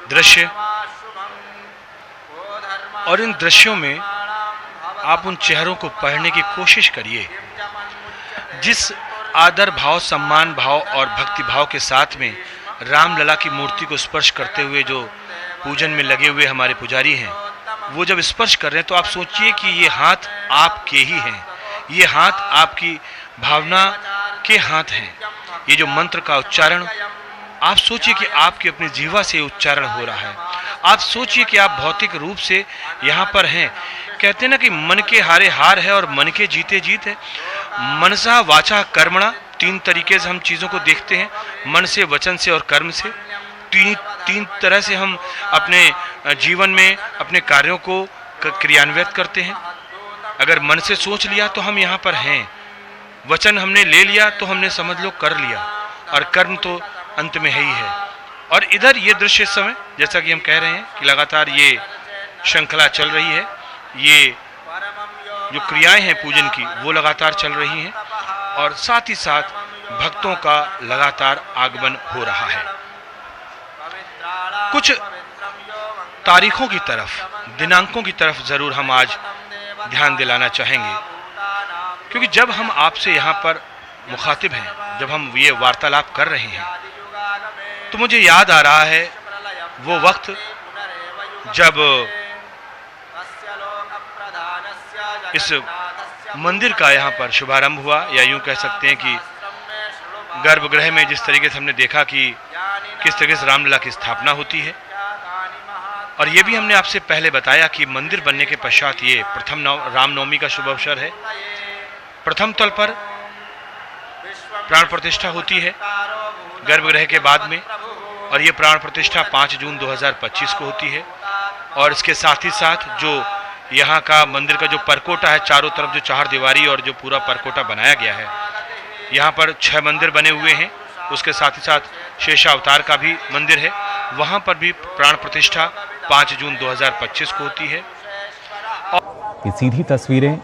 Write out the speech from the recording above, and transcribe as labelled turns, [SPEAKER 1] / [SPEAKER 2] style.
[SPEAKER 1] दृश्य, और इन दृश्यों में आप उन चेहरों को पढ़ने की कोशिश करिए जिस आदर भाव, सम्मान भाव और भक्ति भाव के साथ में रामलला की मूर्ति को स्पर्श करते हुए जो पूजन में लगे हुए हमारे पुजारी हैं, वो जब स्पर्श कर रहे हैं तो आप सोचिए कि ये हाथ आपके ही हैं, ये हाथ आपकी भावना के हाथ हैं। ये जो मंत्र का उच्चारण, आप सोचिए कि आपकी अपनी जीवा से उच्चारण हो रहा है। आप सोचिए कि आप भौतिक रूप से यहाँ पर हैं। कहते हैं ना कि मन के हारे हार है और मन के जीते जीत है। मनसा वाचा कर्मणा, तीन तरीके से हम चीज़ों को देखते हैं, मन से, वचन से और कर्म से। तीन तरह से हम अपने जीवन में अपने कार्यों को क्रियान्वित करते हैं। अगर मन से सोच लिया तो हम यहाँ पर हैं, वचन हमने ले लिया तो हमने समझ लो कर लिया, और कर्म तो अंत में है ही है। और इधर ये दृश्य इस समय, जैसा कि हम कह रहे हैं कि लगातार ये श्रृंखला चल रही है, ये जो क्रियाएं हैं पूजन की वो लगातार चल रही हैं, और साथ ही साथ भक्तों का लगातार आगमन हो रहा है। कुछ तारीखों की तरफ, दिनांकों की तरफ जरूर हम आज ध्यान दिलाना चाहेंगे, क्योंकि जब हम आपसे यहाँ पर मुखातिब हैं, जब हम ये वार्तालाप कर रहे हैं, तो मुझे याद आ रहा है वो वक्त जब इस मंदिर का यहाँ पर शुभारंभ हुआ, या यूं कह सकते हैं कि गर्भगृह में जिस तरीके से हमने देखा कि किस तरीके से रामलला की स्थापना होती है। और ये भी हमने आपसे पहले बताया कि मंदिर बनने के पश्चात ये प्रथम रामनवमी का शुभ अवसर है। प्रथम तल पर प्राण प्रतिष्ठा होती है गर्भगृह के बाद में, और ये प्राण प्रतिष्ठा 5 जून 2025 को होती है। और इसके साथ ही साथ जो यहाँ का मंदिर का जो परकोटा है, चारों तरफ जो चार दीवारी और जो पूरा परकोटा बनाया गया है, यहाँ पर 6 मंदिर बने हुए हैं। उसके साथ ही साथ शेषावतार का भी मंदिर है, वहाँ पर भी प्राण प्रतिष्ठा 5 जून 2025 को होती है।
[SPEAKER 2] ये सीधी तस्वीरें